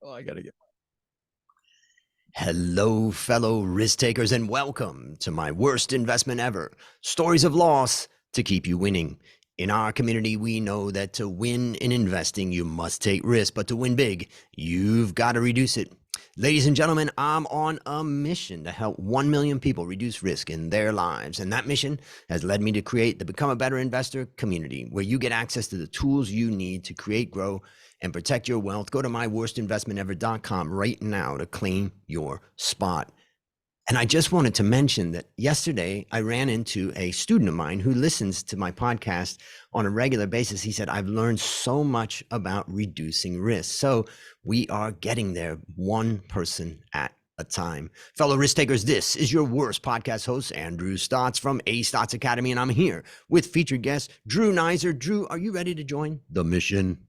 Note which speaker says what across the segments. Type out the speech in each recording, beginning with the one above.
Speaker 1: Oh, I gotta get.
Speaker 2: Hello, fellow risk takers, and welcome to my worst investment ever. Stories of loss to keep you winning. In our community, we know that to win in investing, you must take risk, but to win big, you've got to reduce it. Ladies and gentlemen, I'm on a mission to help 1 million people reduce risk in their lives. And that mission has led me to create the Become a Better Investor community, where you get access to the tools you need to create, grow, and protect your wealth. Go to myworstinvestmentever.com right now to claim your spot. And I just wanted to mention that yesterday I ran into a student of mine who listens to my podcast on a regular basis. He said, I've learned so much about reducing risk. So we are getting there one person at a time. Fellow risk takers, this is your worst podcast host, Andrew Stotz from A Stotz Academy. And I'm here with featured guest, Drew Neisser. Drew, are you ready to join the mission?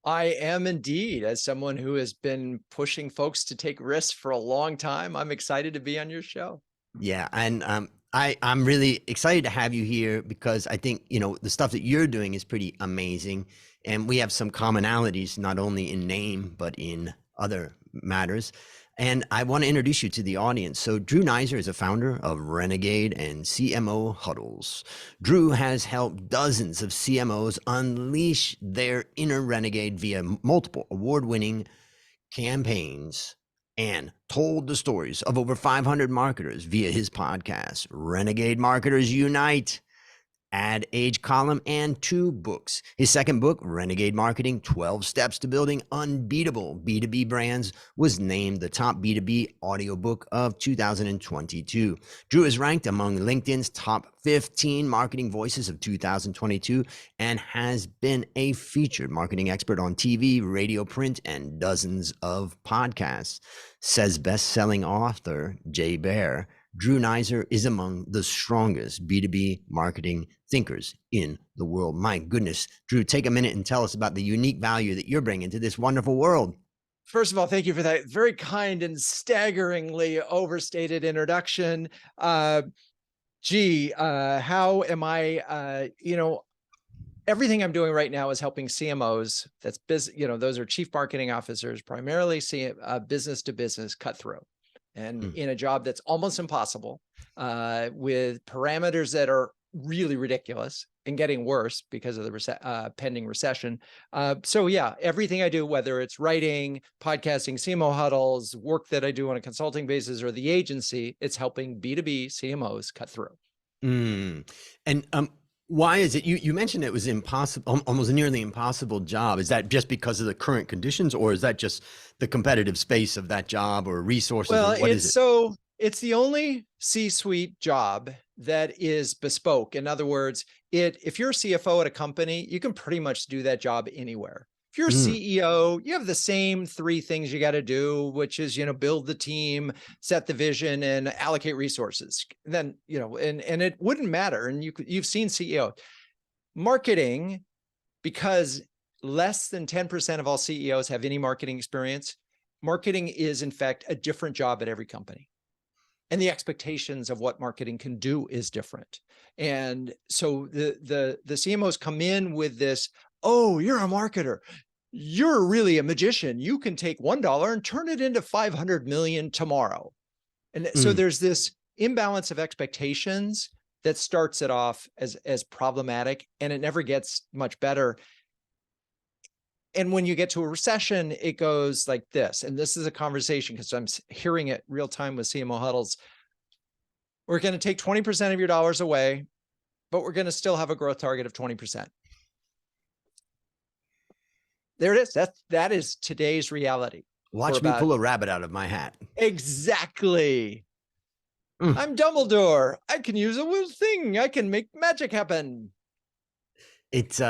Speaker 1: I am indeed. As someone who has been pushing folks to take risks for a long time, I'm excited to be on your show.
Speaker 2: Yeah, and I'm really excited to have you here because I think, the stuff that you're doing is pretty amazing. And we have some commonalities, not only in name, but in other matters. And I want to introduce you to the audience. So Drew Neisser is a founder of Renegade and CMO Huddles. Drew has helped dozens of CMOs unleash their inner renegade via multiple award-winning campaigns and told the stories of over 500 marketers via his podcast, Renegade Marketers Unite, Ad Age column, and 2 books. His second book, Renegade Marketing, 12 Steps to Building Unbeatable B2B Brands, was named the top B2B audiobook of 2022. Drew is ranked among LinkedIn's top 15 marketing voices of 2022 and has been a featured marketing expert on TV, radio, print, and dozens of podcasts. Says best-selling author Jay Baer, Drew Neisser is among the strongest B2B marketing thinkers in the world. My goodness, Drew, take a minute and tell us about the unique value that you're bringing to this wonderful world.
Speaker 1: First of all, thank you for that very kind and staggeringly overstated introduction. How am I, everything I'm doing right now is helping CMOs. That's business, those are chief marketing officers, primarily business to business cut through. And in a job that's almost impossible, with parameters that are really ridiculous and getting worse because of the pending recession. So yeah, everything I do, whether it's writing, podcasting, CMO huddles, work that I do on a consulting basis, or the agency, it's helping B2B CMOs cut through.
Speaker 2: And why is it, you mentioned it was impossible, almost a nearly impossible job. Is that just because of the current conditions, or is that just the competitive space of that job or resources?
Speaker 1: Well,
Speaker 2: what is it?
Speaker 1: It's the only C-suite job that is bespoke. In other words, if you're a CFO at a company, you can pretty much do that job anywhere. If you're a CEO, you have the same 3 things you got to do, which is, build the team, set the vision, and allocate resources. Then, and it wouldn't matter. And you've seen CEO marketing, because less than 10% of all CEOs have any marketing experience. Marketing is, in fact, a different job at every company. And the expectations of what marketing can do is different. And so the CMOs come in with this, oh, you're a marketer. You're really a magician. You can take $1 and turn it into 500 million tomorrow. And so there's this imbalance of expectations that starts it off as problematic, and it never gets much better. And when you get to a recession, it goes like this. And this is a conversation because I'm hearing it real time with CMO huddles. We're going to take 20% of your dollars away, but we're going to still have a growth target of 20%. There it is. That is today's reality.
Speaker 2: Watch me pull a rabbit out of my hat.
Speaker 1: Exactly. I'm Dumbledore. I can use a little thing. I can make magic happen.
Speaker 2: It's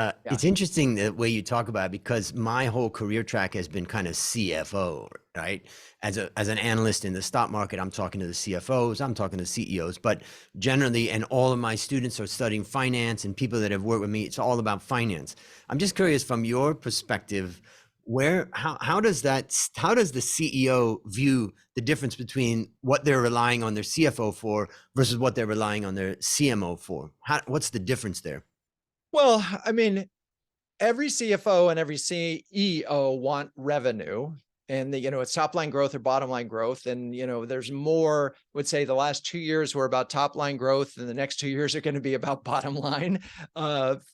Speaker 2: interesting the way you talk about it, because my whole career track has been kind of CFO, right? As an analyst in the stock market, I'm talking to the CFOs, I'm talking to CEOs, but generally, and all of my students are studying finance, and people that have worked with me, it's all about finance. I'm just curious, from your perspective, how does the CEO view the difference between what they're relying on their CFO for versus what they're relying on their CMO for? What's the difference there?
Speaker 1: Well, I mean, every CFO and every CEO want revenue. and it's top line growth or bottom line growth. And, there's more, I would say the last 2 years were about top line growth, and the next 2 years are going to be about bottom line,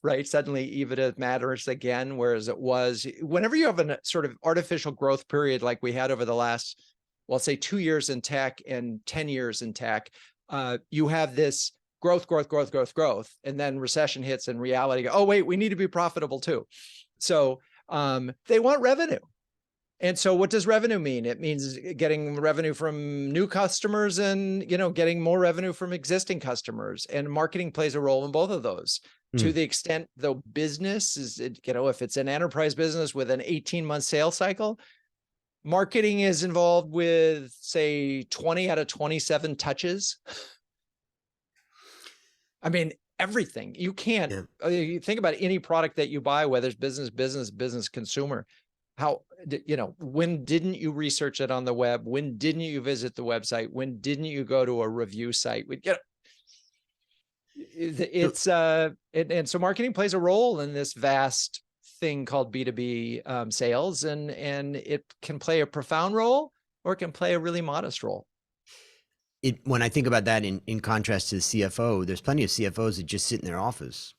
Speaker 1: right? Suddenly EBITDA matters again, whereas it was, whenever you have a sort of artificial growth period, like we had over the last, well, say 2 years in tech and 10 years in tech, you have this growth, and then recession hits and reality go, oh, wait, we need to be profitable too. So they want revenue. And so what does revenue mean? It means getting revenue from new customers and, getting more revenue from existing customers. And marketing plays a role in both of those. To the extent the business is, if it's an enterprise business with an 18-month sales cycle, marketing is involved with, say, 20 out of 27 touches. I mean, everything. You can't, you think about any product that you buy, whether it's business, consumer. How, when didn't you research it on the web? When didn't you visit the website? When didn't you go to a review site? And so marketing plays a role in this vast thing called B2B sales, and it can play a profound role, or it can play a really modest role.
Speaker 2: When I think about that in contrast to the CFO, there's plenty of CFOs that just sit in their office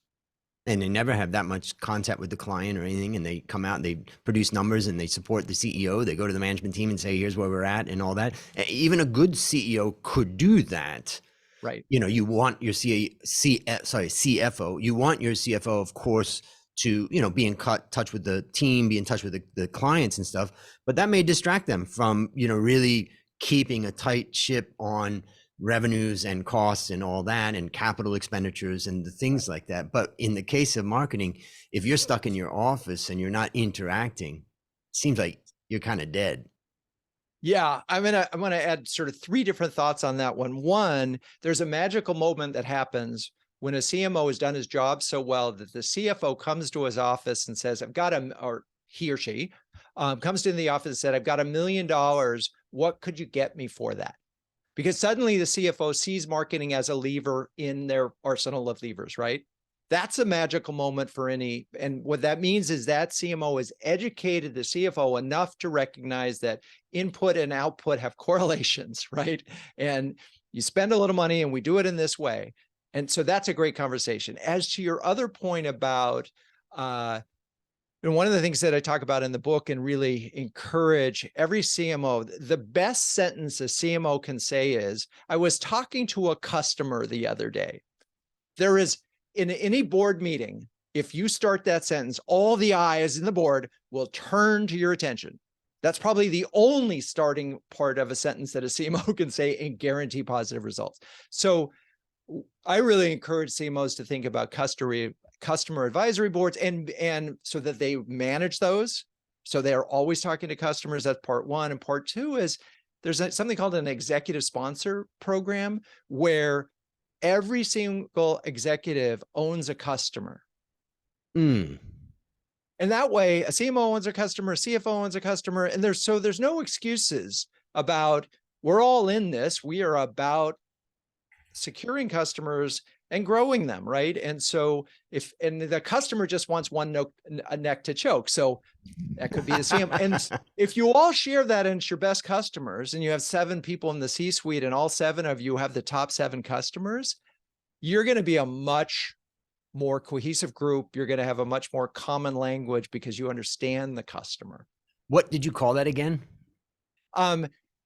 Speaker 2: and they never have that much contact with the client or anything. And they come out and they produce numbers and they support the CEO. They go to the management team and say, here's where we're at and all that. Even a good CEO could do that.
Speaker 1: Right.
Speaker 2: You want your CFO, you want your CFO, of course, to, be in touch with the team, be in touch with the clients and stuff, but that may distract them from, really keeping a tight ship on revenues and costs and all that, and capital expenditures and the things like that. But in the case of marketing, if you're stuck in your office and you're not interacting, it seems like you're kind of dead.
Speaker 1: Yeah, I'm gonna add sort of 3 different thoughts on that one. One, there's a magical moment that happens when a CMO has done his job so well that the CFO comes to his office and says, I've got or he or she comes to the office and said, I've got $1 million. What could you get me for that? Because suddenly the CFO sees marketing as a lever in their arsenal of levers, right? That's a magical moment for any. And what that means is that CMO has educated the CFO enough to recognize that input and output have correlations, right? And you spend a little money and we do it in this way. And so that's a great conversation. As to your other point about, and one of the things that I talk about in the book and really encourage every CMO, the best sentence a CMO can say is, I was talking to a customer the other day. There is, in any board meeting, if you start that sentence, all the eyes in the board will turn to your attention. That's probably the only starting part of a sentence that a CMO can say and guarantee positive results. So I really encourage CMOs to think about customer advisory boards and so that they manage those. So they're always talking to customers. That's part one. And part two is there's something called an executive sponsor program where every single executive owns a customer. And that way a CMO owns a customer, a CFO owns a customer, and there's no excuses about, we're all in this. We are about securing customers and growing them, right? And so and the customer just wants a neck to choke. So that could be the CMO. And if you all share that and it's your best customers, and you have 7 people in the C-suite and all 7 of you have the top 7 customers, you're going to be a much more cohesive group. You're going to have a much more common language because you understand the customer.
Speaker 2: What did you call that again?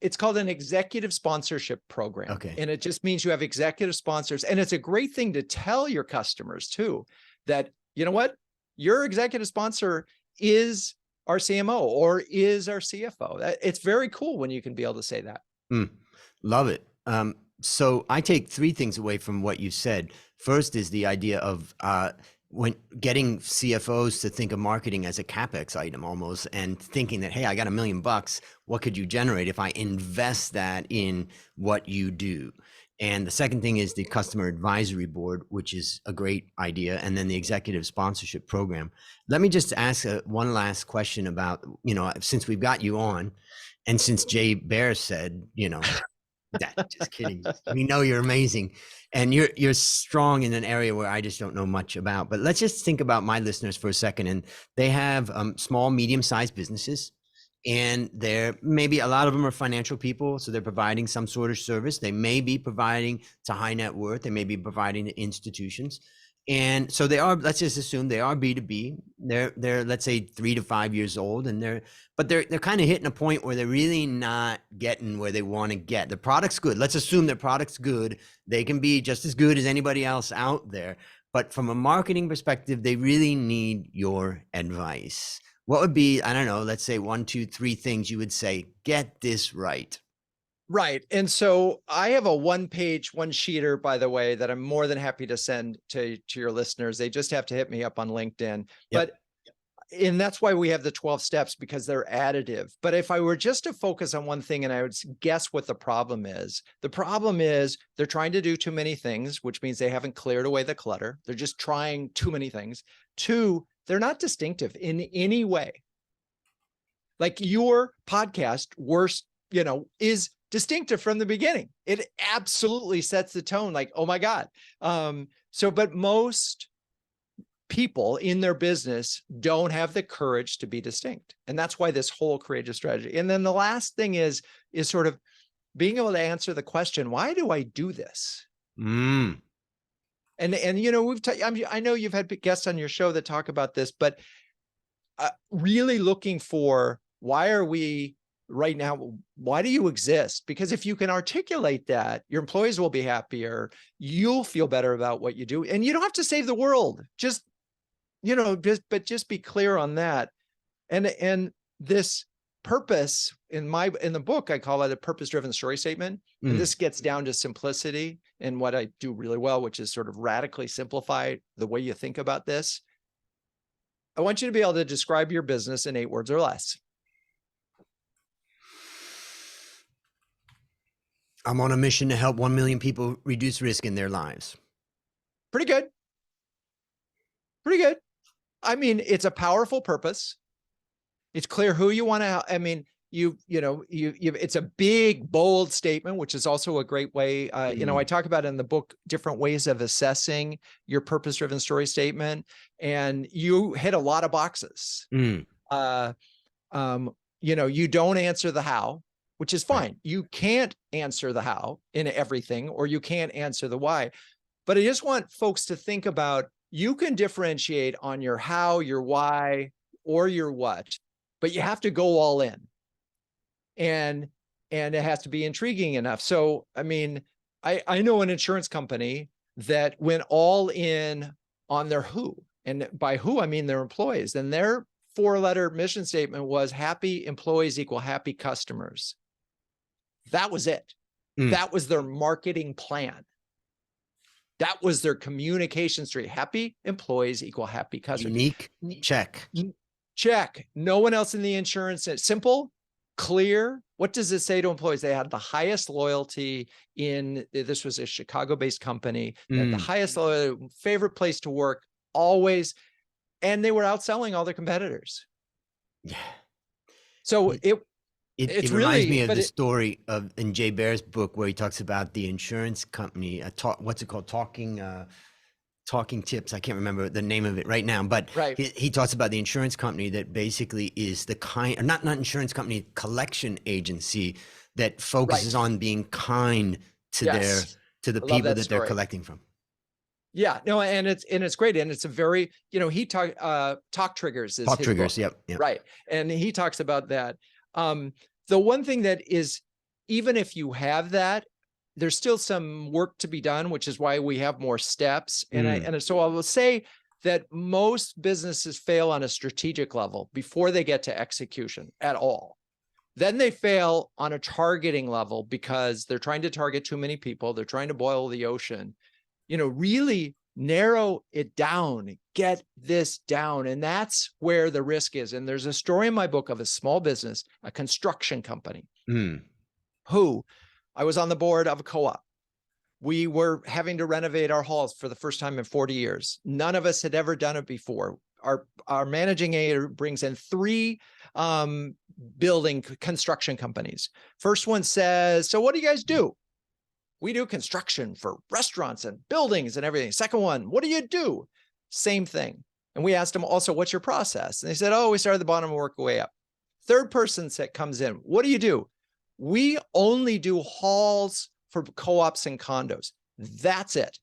Speaker 1: It's called an executive sponsorship program.
Speaker 2: Okay.
Speaker 1: And it just means you have executive sponsors. And it's a great thing to tell your customers too, that, you know what, your executive sponsor is our CMO or is our CFO. It's very cool when you can be able to say that.
Speaker 2: Love it. So I take 3 things away from what you said. First is the idea of when getting CFOs to think of marketing as a CapEx item almost, and thinking that, hey, I got $1 million. What could you generate if I invest that in what you do? And the second thing is the customer advisory board, which is a great idea. And then the executive sponsorship program. Let me just ask one last question about, since we've got you on, and since Jay Bear said, just kidding. We know you're amazing. And you're strong in an area where I just don't know much about. But let's just think about my listeners for a second. And they have small, medium-sized businesses. and they're maybe a lot of them are financial people, so they're providing some sort of service. They may be providing to high net worth, they may be providing to institutions, and so they are, let's just assume they are B2B. They're let's say 3 to 5 years old, and they're kind of hitting a point where they're really not getting where they want to get. The product's good, let's assume their product's good, they can be just as good as anybody else out there, but from a marketing perspective, they really need your advice. What would be, I don't know, let's say 1, 2, 3 things you would say, get this right?
Speaker 1: Right. And so I have a 1-page, 1-sheeter, by the way, that I'm more than happy to send to your listeners. They just have to hit me up on LinkedIn.
Speaker 2: Yep.
Speaker 1: And that's why we have the 12 steps, because they're additive. But if I were just to focus on one thing and I would guess what the problem is they're trying to do too many things, which means they haven't cleared away the clutter. They're just trying too many things. 2, they're not distinctive in any way. Like your podcast, is distinctive from the beginning. It absolutely sets the tone, like, oh my God. But most people in their business don't have the courage to be distinct. And that's why this whole creative strategy. And then the last thing is sort of being able to answer the question, why do I do this? And I know you've had guests on your show that talk about this, but really looking for, why are we right now? Why do you exist? Because if you can articulate that, your employees will be happier. You'll feel better about what you do, and you don't have to save the world. Just be clear on that. And this purpose in the book, I call it a purpose-driven story statement. And this gets down to simplicity and what I do really well, which is sort of radically simplify the way you think about this. I want you to be able to describe your business in 8 words or less.
Speaker 2: I'm on a mission to help 1 million people reduce risk in their lives.
Speaker 1: Pretty good. Pretty good. I mean, it's a powerful purpose. It's clear who you want to help. I mean, it's a big, bold statement, which is also a great way. I talk about in the book different ways of assessing your purpose-driven story statement, and you hit a lot of boxes. You don't answer the how, which is fine. Right. You can't answer the how in everything, or you can't answer the why. But I just want folks to think about, you can differentiate on your how, your why, or your what, but you have to go all in. And it has to be intriguing enough. So, I mean, I know an insurance company that went all in on their who, and by who, I mean their employees. And their 4-letter mission statement was happy employees equal happy customers. That was it. That was their marketing plan. That was their communication street. Happy employees equal happy customers.
Speaker 2: Unique, check.
Speaker 1: Check. No one else in the insurance. It's simple, clear. What does it say to employees? They had the highest loyalty this was a Chicago-based company, the highest loyalty, favorite place to work, always. And they were outselling all their competitors.
Speaker 2: Yeah.
Speaker 1: So
Speaker 2: it reminds me of the story in Jay Baer's book, where he talks about the insurance company, what's it called? Talking Tips. I can't remember the name of it right now, but
Speaker 1: right.
Speaker 2: He talks about the insurance company that basically is not insurance company, collection agency that focuses on being kind to the people that they're collecting from.
Speaker 1: Yeah, no, and it's great. And it's a very, he talk triggers is
Speaker 2: Talk
Speaker 1: his
Speaker 2: triggers.
Speaker 1: book.
Speaker 2: Yep.
Speaker 1: Right. And he talks about that. The one thing that is, even if you have that, there's still some work to be done, which is why we have more steps. And so I will say that most businesses fail on a strategic level before they get to execution at all. Then they fail on a targeting level because they're trying to target too many people. They're trying to boil the ocean. Really narrow it down, get this down. And that's where the risk is. And there's a story in my book of a small business, a construction company, who I was on the board of a co-op. We were having to renovate our halls for the first time in 40 years. None of us had ever done it before. Our managing agent brings in 3 building construction companies. First one says, so what do you guys do? We do construction for restaurants and buildings and everything. Second one, what do you do? Same thing. And we asked them also, what's your process? And they said, we start at the bottom and work our way up. Third person that comes in, what do? We only do halls for co-ops and condos. That's it.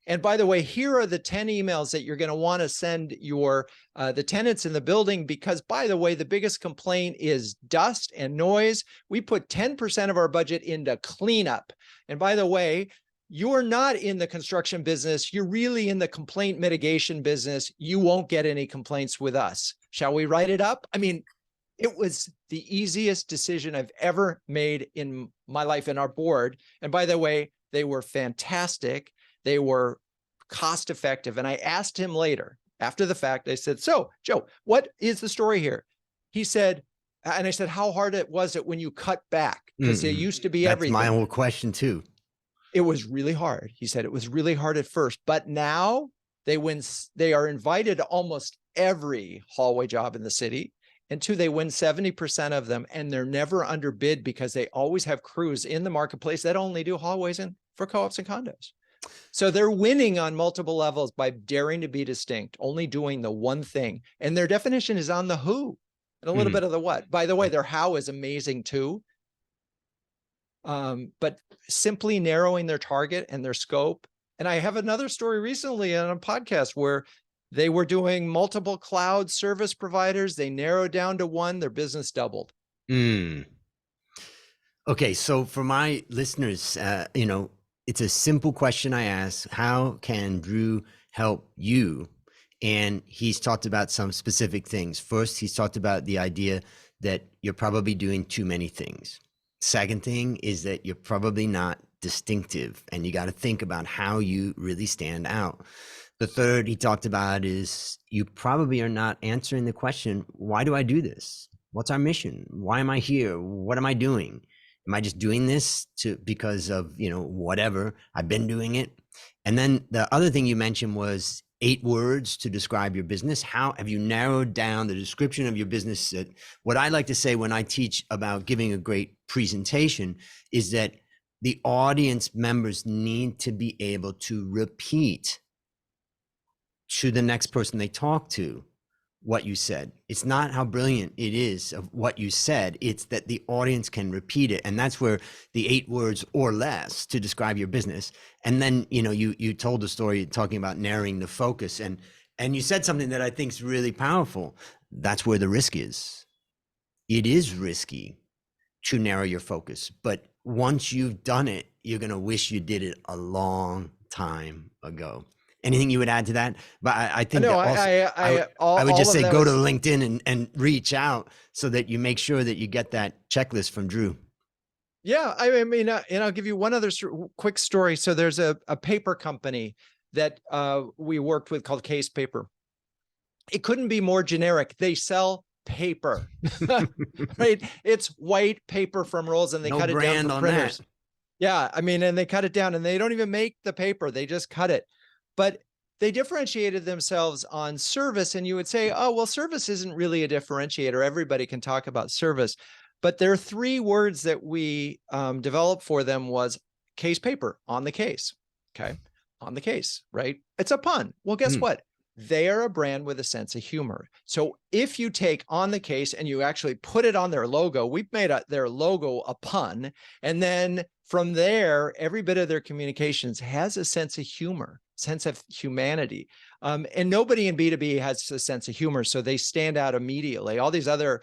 Speaker 1: And by the way, here are the 10 emails that you're going to want to send your the tenants in the building, because by the way, the biggest complaint is dust and noise. We put 10% of our budget into cleanup. And by the way, you're not in the construction business. You're really in the complaint mitigation business. You won't get any complaints with us. Shall we write it up? I mean, it was the easiest decision I've ever made in my life. And our board, and by the way, they were fantastic. They were cost effective. And I asked him later, after the fact, I said, so Joe, what is the story here? He said, and I said, how hard was it when you cut back? Because it used to be everything.
Speaker 2: That's my whole question too.
Speaker 1: It was really hard. He said it was really hard at first, but now they are invited to almost every hallway job in the city. And two, they win 70% of them, and they're never underbid because they always have crews in the marketplace that only do hallways and for co-ops and condos. So they're winning on multiple levels by daring to be distinct, only doing the one thing. And their definition is on the who and a little bit of the what. By the way, their how is amazing too. But simply narrowing their target and their scope. And I have another story recently on a podcast where they were doing multiple cloud service providers. They narrowed down to one, their business doubled.
Speaker 2: Okay. So for my listeners, it's a simple question I ask: how can Drew help you? And he's talked about some specific things. First, he's talked about the idea that you're probably doing too many things. Second thing is that you're probably not distinctive, and you got to think about how you really stand out. The third he talked about is you probably are not answering the question, why do I do this? What's our mission? Why am I here? What am I doing? Am I just doing this because of, whatever, I've been doing it? And then the other thing you mentioned was 8 words to describe your business. How have you narrowed down the description of your business? What I like to say when I teach about giving a great presentation is that the audience members need to be able to repeat to the next person they talk to what you said. It's not how brilliant it is of what you said, it's that the audience can repeat it. And that's where the 8 words or less to describe your business. And then, you told the story talking about narrowing the focus, and you said something that I think is really powerful. That's where the risk is. It is risky to narrow your focus, but once you've done it, you're going to wish you did it a long time ago. Anything you would add to that? But I think
Speaker 1: no,
Speaker 2: I would just say go to LinkedIn and reach out so that you make sure that you get that checklist from Drew.
Speaker 1: Yeah, I mean, and I'll give you one other quick story. So there's a paper company that we worked with called Case Paper. It couldn't be more generic. They sell paper, right? It's white paper from rolls, and they cut it down for printers. That. Yeah, I mean, and they cut it down, and they don't even make the paper. They just cut it. But they differentiated themselves on service. And you would say, oh, well, service isn't really a differentiator. Everybody can talk about service. But there are 3 words that we developed for them was case paper, on the case. Okay. On the case, right? It's a pun. Well, guess what? They are a brand with a sense of humor. So if you take on the case and you actually put it on their logo, we've made their logo a pun. And then from there, every bit of their communications has a sense of humor, sense of humanity. And nobody in B2B has a sense of humor. So they stand out immediately. All these other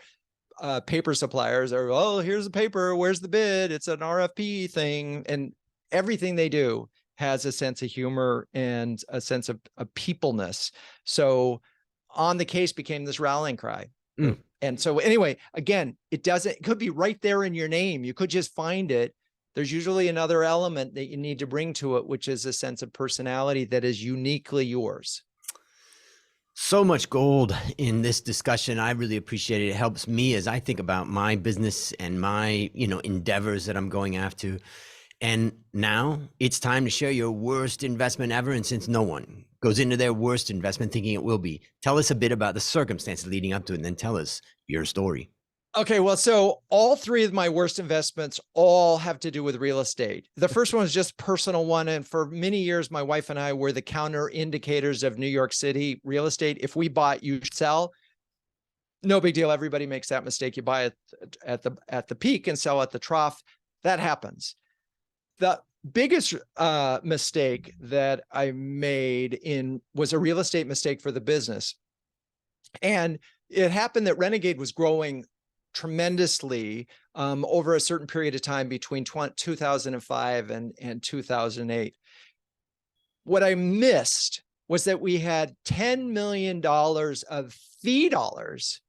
Speaker 1: paper suppliers are, oh, here's the paper. Where's the bid? It's an RFP thing. And everything they do has a sense of humor and a sense of peopleness. So on the case became this rallying cry. And so anyway, again, it could be right there in your name. You could just find it. There's usually another element that you need to bring to it, which is a sense of personality that is uniquely yours.
Speaker 2: So much gold in this discussion. I really appreciate it. It helps me as I think about my business and my, endeavors that I'm going after. And now it's time to share your worst investment ever. And since no one goes into their worst investment thinking it will be, tell us a bit about the circumstances leading up to it, and then tell us your story.
Speaker 1: Okay, well, so all 3 of my worst investments all have to do with real estate. The first one is just personal one. And for many years, my wife and I were the counter indicators of New York City real estate. If we bought, you sell. No big deal. Everybody makes that mistake. You buy it at the peak and sell at the trough. That happens. The biggest mistake that I made was a real estate mistake for the business. And it happened that Renegade was growing tremendously over a certain period of time between 2005 and 2008. What I missed was that we had $10 million of fee dollars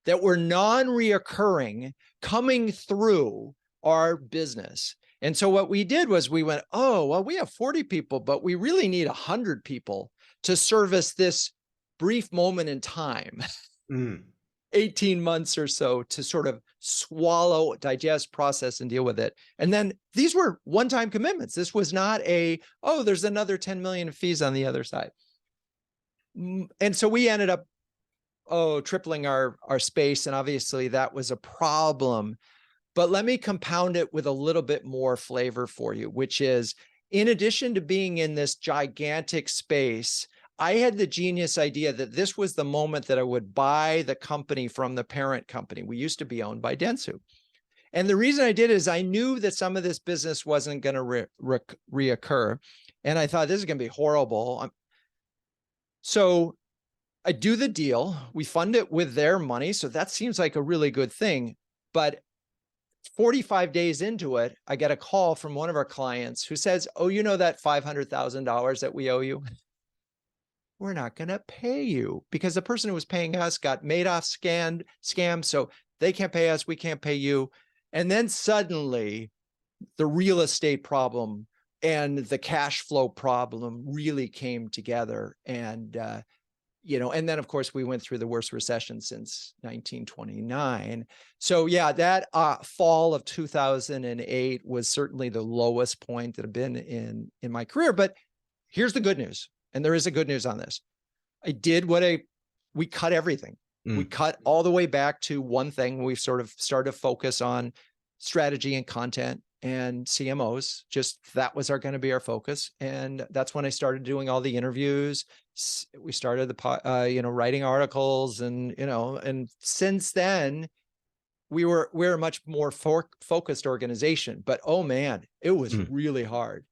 Speaker 1: that were non-reoccurring coming through our business. And so what we did was we went, oh, well, we have 40 people, but we really need 100 people to service this brief moment in time, 18 months or so, to sort of swallow, digest, process, and deal with it. And then these were one-time commitments. This was not oh, there's another 10 million in fees on the other side. And so we ended up, tripling our space. And obviously that was a problem. But let me compound it with a little bit more flavor for you, which is, in addition to being in this gigantic space, I had the genius idea that this was the moment that I would buy the company from the parent company. We used to be owned by Dentsu. And the reason I did is I knew that some of this business wasn't going to reoccur. And I thought, this is going to be horrible. So I do the deal. We fund it with their money. So that seems like a really good thing. But 45 days into it, I get a call from one of our clients who says, oh, you know that $500,000 that we owe you? We're not going to pay you, because the person who was paying us got Madoff scam. So they can't pay us. We can't pay you. And then suddenly the real estate problem and the cash flow problem really came together. And, and then of course we went through the worst recession since 1929. So yeah, that fall of 2008 was certainly the lowest point that I've been in my career. But here's the good news. And there is a good news on this. I did we cut everything. We cut all the way back to one thing. We've sort of started to focus on strategy and content and CMOs. Just that was going to be our focus. And that's when I started doing all the interviews. We started writing articles, and since then we're a much more focused organization. But oh man, it was really hard.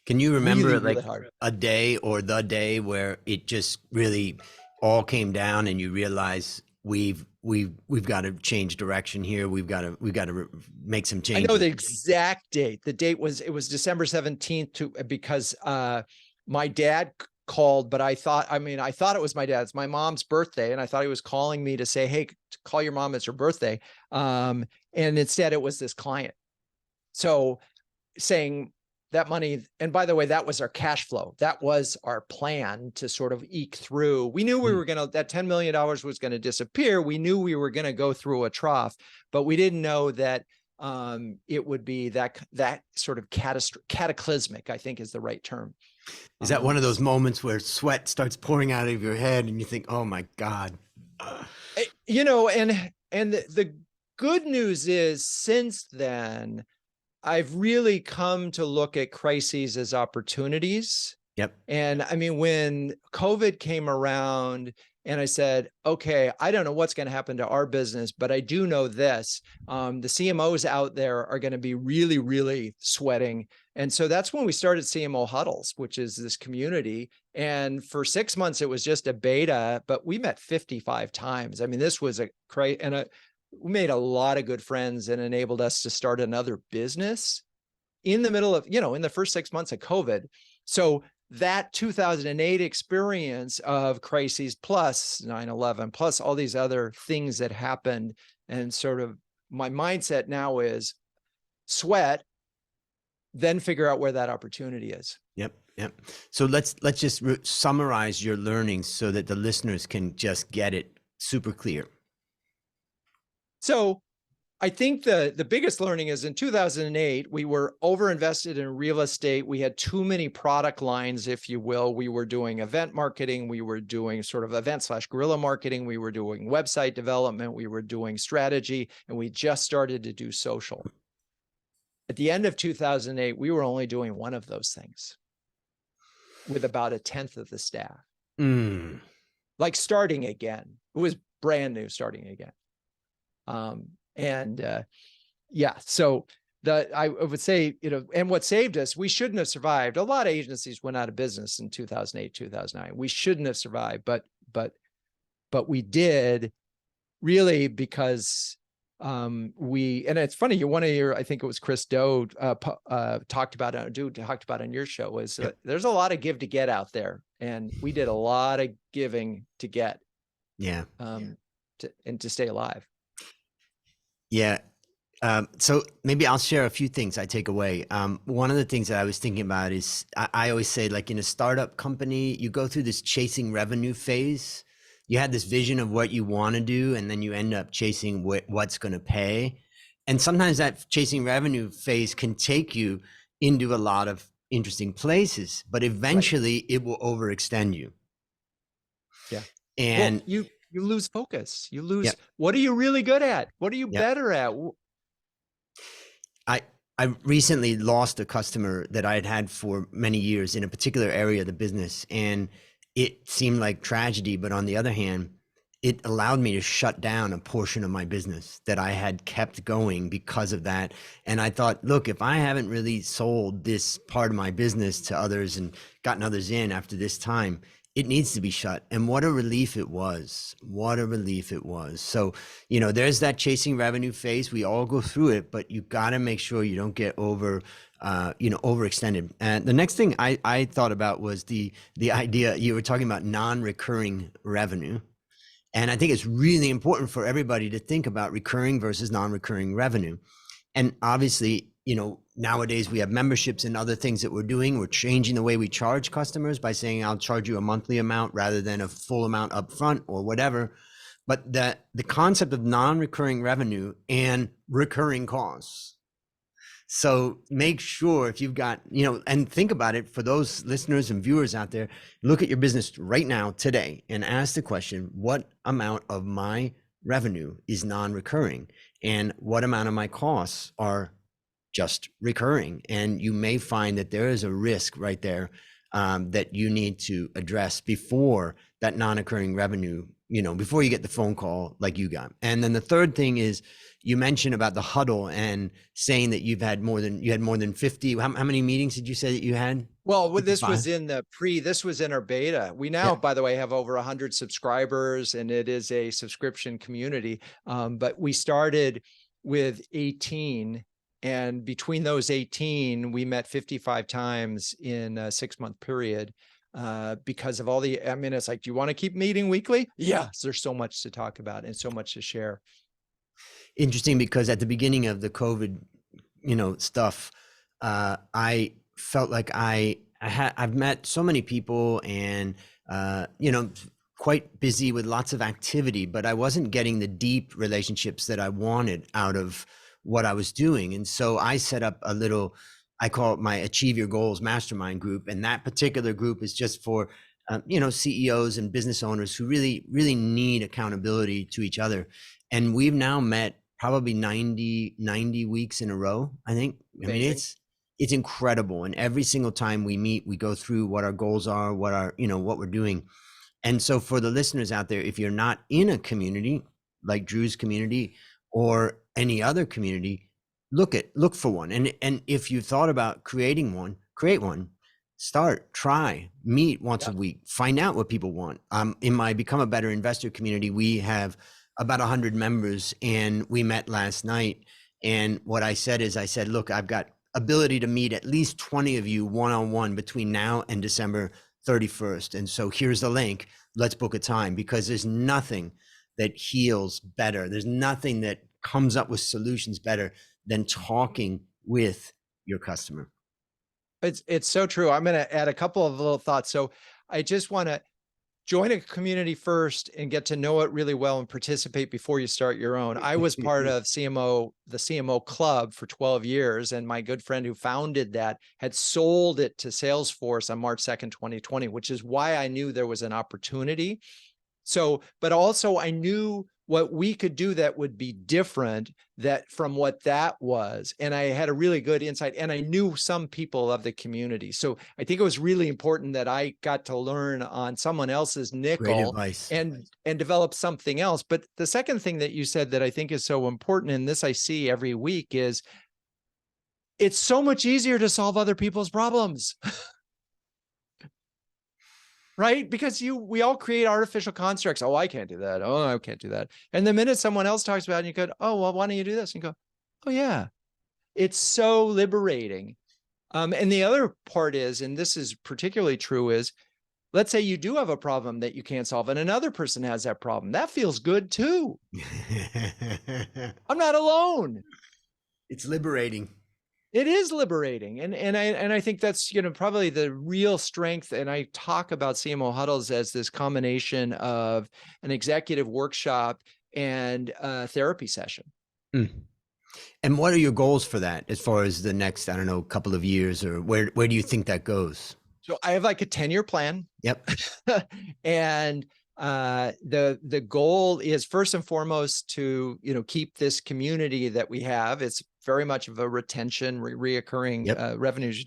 Speaker 2: Can you remember
Speaker 1: really
Speaker 2: a day or the day where it just really all came down and you realize we've got to change direction here. We've got to make some changes.
Speaker 1: I know the exact date. The date was December 17th because my dad called, but I thought it was my dad's, my mom's birthday. And I thought he was calling me to say, hey, call your mom. It's her birthday. And instead it was this client. So saying, that money, and by the way, that was our cash flow. That was our plan to sort of eke through. We knew that $10 million was going to disappear. We knew we were going to go through a trough, but we didn't know that it would be that sort of cataclysmic, I think is the right term.
Speaker 2: Is that one of those moments where sweat starts pouring out of your head and you think, oh my God?
Speaker 1: And the good news is, since then, I've really come to look at crises as opportunities.
Speaker 2: Yep.
Speaker 1: And I mean, when COVID came around and I said, okay, I don't know what's going to happen to our business, but I do know this, the CMOs out there are going to be really, really sweating. And so that's when we started CMO Huddles, which is this community. And for 6 months, it was just a beta, but we met 55 times. I mean, this was we made a lot of good friends and enabled us to start another business in the middle of, in the first 6 months of COVID. So that 2008 experience of crises plus 9/11, plus all these other things that happened, and sort of my mindset now is sweat, then figure out where that opportunity is.
Speaker 2: Yep. So let's just summarize your learnings so that the listeners can just get it super clear.
Speaker 1: So I think the biggest learning is, in 2008, we were overinvested in real estate. We had too many product lines, if you will. We were doing event marketing. We were doing sort of event/guerrilla marketing. We were doing website development. We were doing strategy, and we just started to do social. At the end of 2008, we were only doing one of those things with about 1/10 of the staff. Like starting again. It was brand new, starting again. Yeah, so I would say, and what saved us, we shouldn't have survived. A lot of agencies went out of business in 2008, 2009. We shouldn't have survived, but we did, really, because and it's funny, one of your, I think it was Chris Doe, talked about on your show, was there's a lot of give to get out there, and we did a lot of giving to get, to stay alive.
Speaker 2: Yeah. So maybe I'll share a few things I take away. One of the things that I was thinking about is I always say, like, in a startup company, you go through this chasing revenue phase. You had this vision of what you want to do, and then you end up chasing what's going to pay. And sometimes that chasing revenue phase can take you into a lot of interesting places, but eventually it will overextend you.
Speaker 1: Yeah.
Speaker 2: And
Speaker 1: you lose focus. You lose, what are you really good at? What are you better at?
Speaker 2: I recently lost a customer that I had had for many years in a particular area of the business, and it seemed like tragedy. But on the other hand, it allowed me to shut down a portion of my business that I had kept going because of that. And I thought, look, if I haven't really sold this part of my business to others and gotten others in after this time, it needs to be shut. And what a relief it was. What a relief it was. So, there's that chasing revenue phase. We all go through it, but you got to make sure you don't get overextended. And the next thing I thought about was the idea, you were talking about non-recurring revenue. And I think it's really important for everybody to think about recurring versus non-recurring revenue. And obviously, nowadays we have memberships and other things that we're doing. We're changing the way we charge customers by saying, I'll charge you a monthly amount rather than a full amount up front or whatever. But the concept of non-recurring revenue and recurring costs. So make sure, if you've got, and think about it for those listeners and viewers out there, look at your business right now, today, and ask the question, what amount of my revenue is non-recurring, and what amount of my costs are just recurring? And you may find that there is a risk right there that you need to address before that non-occurring revenue, before you get the phone call like you got. And then the third thing is, you mentioned about the huddle and saying that you had more than 50. How many meetings did you say that you had?
Speaker 1: Well, this was in this was in our beta. We now, by the way, have over 100 subscribers, and it is a subscription community. But we started with 18, and between those 18, we met 55 times in a 6-month period. Because of all it's like, do you want to keep meeting weekly? Yeah, there's so much to talk about and so much to share.
Speaker 2: Interesting, because at the beginning of the COVID, stuff, I felt like I've met so many people and, quite busy with lots of activity, but I wasn't getting the deep relationships that I wanted out of what I was doing. And so I set up I call it my Achieve Your Goals Mastermind group. And that particular group is just for, CEOs and business owners who really, really need accountability to each other. And we've now met probably 90 weeks in a row, I think. Amazing. I mean, it's incredible. And every single time we meet, we go through what our goals are, what we're doing. And so for the listeners out there, if you're not in a community like Drew's community or any other community, look for one. And if you thought about creating one, create one. Try, meet once a week, find out what people want. In my Become a Better Investor community, we have about 100 members, and we met last night. And what I said, look, I've got ability to meet at least 20 of you one-on-one between now and December 31st. And so here's the link. Let's book a time, because there's nothing that heals better. There's nothing that comes up with solutions better than talking with your customer.
Speaker 1: It's so true. I'm going to add a couple of little thoughts. So I just want to join a community first and get to know it really well and participate before you start your own. I was part of the CMO club for 12 years. And my good friend who founded that had sold it to Salesforce on March 2nd, 2020, which is why I knew there was an opportunity. So, but also I knew what we could do that would be different that from what that was. And I had a really good insight, and I knew some people of the community. So I think it was really important that I got to learn on someone else's
Speaker 2: Great
Speaker 1: nickel
Speaker 2: advice.
Speaker 1: and develop something else. But the second thing that you said that I think is so important, and this I see every week, is it's so much easier to solve other people's problems. Right? Because we all create artificial constructs. Oh, I can't do that. Oh, I can't do that. And the minute someone else talks about it, you go, oh, well, why don't you do this? And you go, oh yeah, it's so liberating. And the other part is, and this is particularly true, is let's say you do have a problem that you can't solve and another person has that problem. That feels good too. I'm not alone.
Speaker 2: It's liberating.
Speaker 1: It is liberating. And I think that's, probably the real strength. And I talk about CMO huddles as this combination of an executive workshop and a therapy session.
Speaker 2: Mm. And what are your goals for that as far as the next, I don't know, couple of years, or where do you think that goes?
Speaker 1: So I have like a 10-year plan.
Speaker 2: Yep.
Speaker 1: And the goal is first and foremost to, keep this community that we have. It's very much of a retention, reoccurring revenues,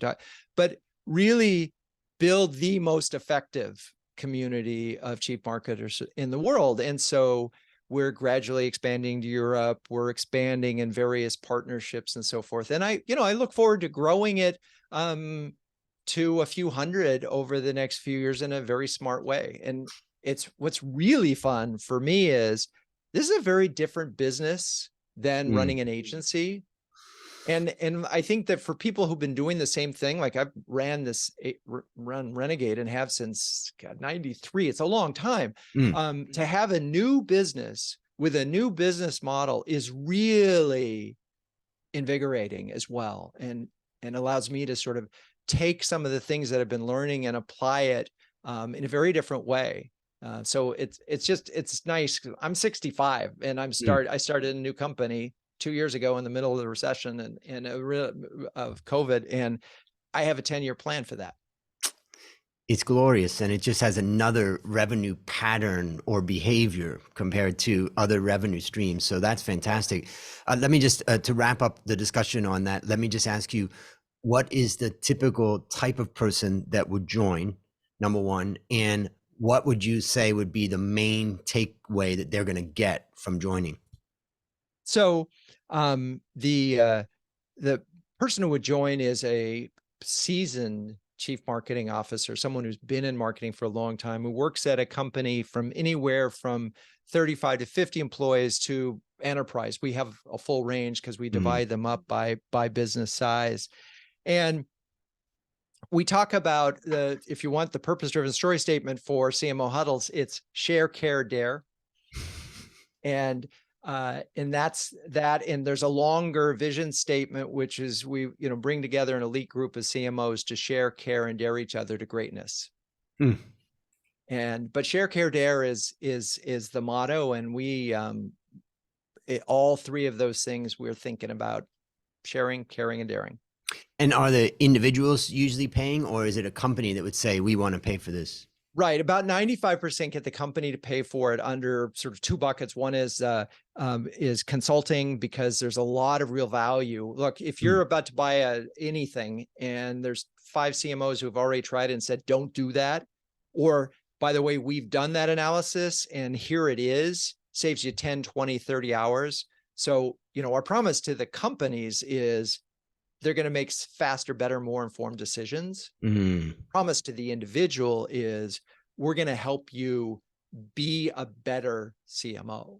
Speaker 1: but really build the most effective community of chief marketers in the world. And so we're gradually expanding to Europe. We're expanding in various partnerships and so forth. And I look forward to growing it to a few hundred over the next few years in a very smart way. And what's really fun for me is this is a very different business than running an agency. And I think that for people who've been doing the same thing, like I've run Renegade and have since 93, it's a long time. To have a new business with a new business model is really invigorating as well. And allows me to sort of take some of the things that I've been learning and apply it in a very different way. So it's nice. I'm 65 and I started a new company 2 years ago in the middle of the recession and of COVID. And I have a 10-year plan for that.
Speaker 2: It's glorious. And it just has another revenue pattern or behavior compared to other revenue streams. So that's fantastic. Let me just, to wrap up the discussion on that, let me just ask you, what is the typical type of person that would join, number one, and what would you say would be the main takeaway that they're going to get from joining?
Speaker 1: So the person who would join is a seasoned chief marketing officer, someone who's been in marketing for a long time, who works at a company from anywhere from 35 to 50 employees to enterprise. We have a full range because we divide them up by business size. And we talk about if you want the purpose-driven story statement for CMO huddles, it's share, care, dare. And that's that. And there's a longer vision statement, which is we, bring together an elite group of CMOs to share, care, and dare each other to greatness. But share, care, dare is the motto. And we, all three of those things we're thinking about: sharing, caring, and daring.
Speaker 2: And are the individuals usually paying, or is it a company that would say, we want to pay for this?
Speaker 1: Right. About 95% get the company to pay for it under sort of two buckets. One is consulting, because there's a lot of real value. Look, if you're about to buy anything and there's 5 CMOs who've already tried it and said, don't do that. Or, by the way, we've done that analysis and here it is, saves you 10, 20, 30 hours. So, our promise to the companies is they're going to make faster, better, more informed decisions. Promise to the individual is we're going to help you be a better CMO.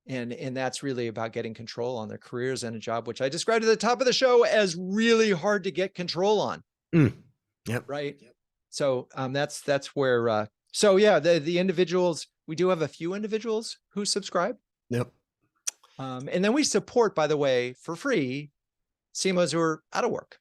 Speaker 1: And that's really about getting control on their careers and a job, which I described at the top of the show as really hard to get control on.
Speaker 2: Yep.
Speaker 1: Right. Yep. So that's where, so yeah, the individuals, we do have a few individuals who subscribe.
Speaker 2: Yep.
Speaker 1: And then we support, by the way, for free, CMOs who are out of work.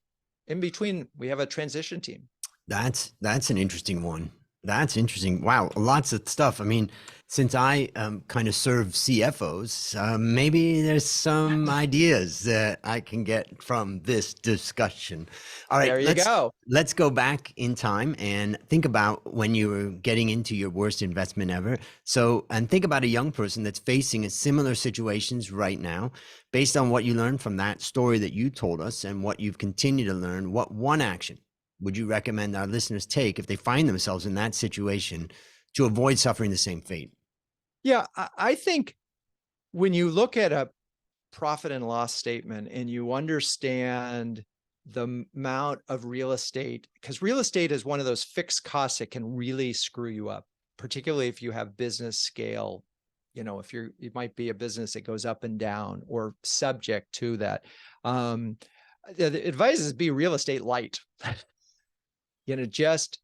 Speaker 1: In between, we have a transition team.
Speaker 2: That's an interesting one. That's interesting. Wow, lots of stuff. I mean, since I kind of serve CFOs, maybe there's some ideas that I can get from this discussion. All right,
Speaker 1: There you go.
Speaker 2: let's go back in time and think about when you were getting into your worst investment ever. So, and think about a young person that's facing a similar situations right now. Based on what you learned from that story that you told us and what you've continued to learn, what one action would you recommend our listeners take if they find themselves in that situation to avoid suffering the same fate?
Speaker 1: Yeah, I think when you look at a profit and loss statement and you understand the amount of real estate, because real estate is one of those fixed costs that can really screw you up, particularly if you have business scale. If it might be a business that goes up and down or subject to that. The advice is be real estate light. Just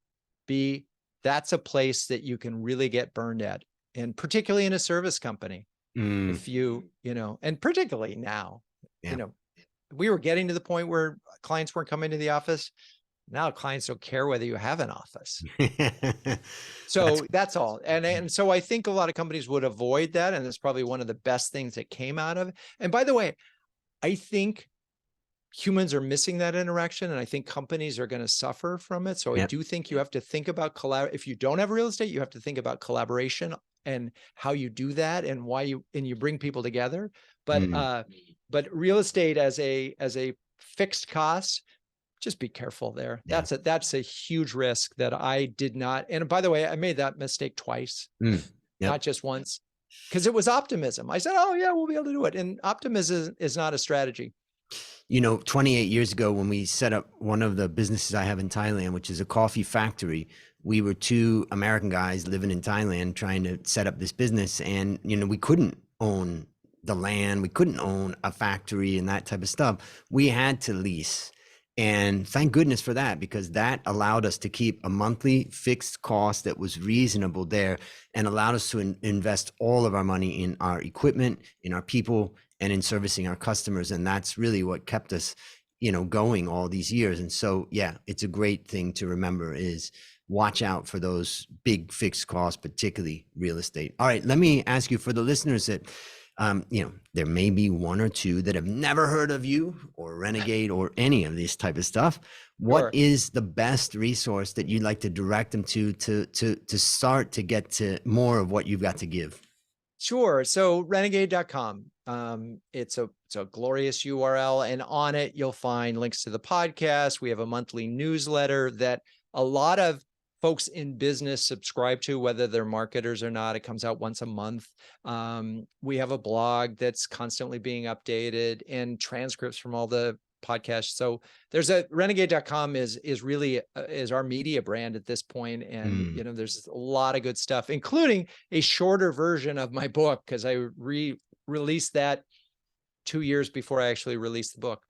Speaker 1: be, that's a place that you can really get burned at. And particularly in a service company, if and particularly now, we were getting to the point where clients weren't coming to the office. Now clients don't care whether you have an office. So that's all. And so I think a lot of companies would avoid that. And it's probably one of the best things that came out of it. And by the way, I think humans are missing that interaction, and I think companies are going to suffer from it. So I do think you have to think about if you don't have real estate, you have to think about collaboration and how you do that and why you bring people together. But real estate as a fixed cost, just be careful there. Yeah. That's a huge risk that I did not. And by the way, I made that mistake twice, not just once, because it was optimism. I said, oh yeah, we'll be able to do it. And optimism is not a strategy.
Speaker 2: 28 years ago, when we set up one of the businesses I have in Thailand, which is a coffee factory, we were two American guys living in Thailand trying to set up this business. And, we couldn't own the land. We couldn't own a factory and that type of stuff. We had to lease. And thank goodness for that, because that allowed us to keep a monthly fixed cost that was reasonable there and allowed us to invest all of our money in our equipment, in our people, and in servicing our customers. And that's really what kept us, going all these years. And so, yeah, it's a great thing to remember is watch out for those big fixed costs, particularly real estate. All right, let me ask you, for the listeners that, there may be one or two that have never heard of you or Renegade or any of this type of stuff. What is the best resource that you'd like to direct them to start to get to more of what you've got to give?
Speaker 1: Sure. So renegade.com. It's a glorious URL, and on it, you'll find links to the podcast. We have a monthly newsletter that a lot of folks in business subscribe to, whether they're marketers or not. It comes out once a month. We have a blog that's constantly being updated and transcripts from all the podcasts. So there's renegade.com is really is our media brand at this point. And, there's a lot of good stuff, including a shorter version of my book, because I released that 2 years before I actually released the book.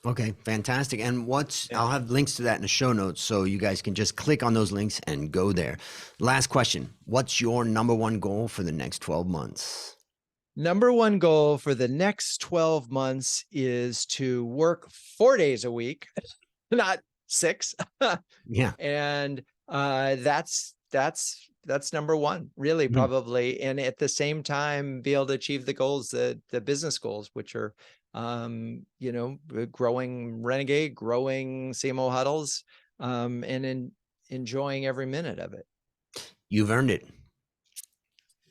Speaker 2: Okay, fantastic. And I'll have links to that in the show notes, so you guys can just click on those links and go there. Last question. What's your number one goal for the next 12 months?
Speaker 1: Number one goal for the next 12 months is to work 4 days a week, not 6.
Speaker 2: Yeah.
Speaker 1: And that's number one, really, probably. And at the same time, be able to achieve the goals, the business goals, which are, growing Renegade, growing CMO Huddles, and enjoying every minute of it.
Speaker 2: You've earned it.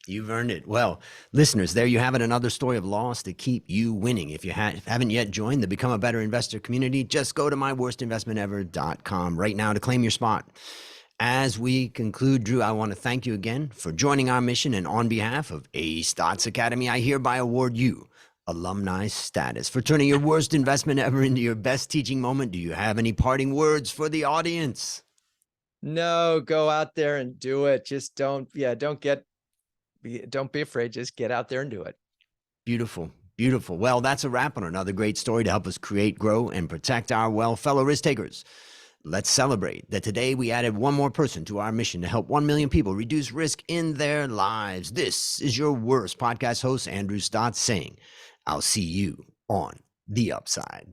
Speaker 2: You've earned it. Well, listeners, there you have it. Another story of loss to keep you winning. If you haven't yet joined the Become a Better Investor community, just go to myworstinvestmentever.com right now to claim your spot. As we conclude, Drew, I want to thank you again for joining our mission. And on behalf of A Stotz Academy, I hereby award you alumni status for turning your worst investment ever into your best teaching moment. Do you have any parting words for the audience?
Speaker 1: No, go out there and do it. Just don't be afraid. Just get out there and do it.
Speaker 2: Beautiful. Beautiful. Well, that's a wrap on another great story to help us create, grow, and protect our wealth. Fellow risk takers, let's celebrate that today we added one more person to our mission to help 1 million people reduce risk in their lives. This is your worst podcast host, Andrew Stotz, saying, I'll see you on the upside.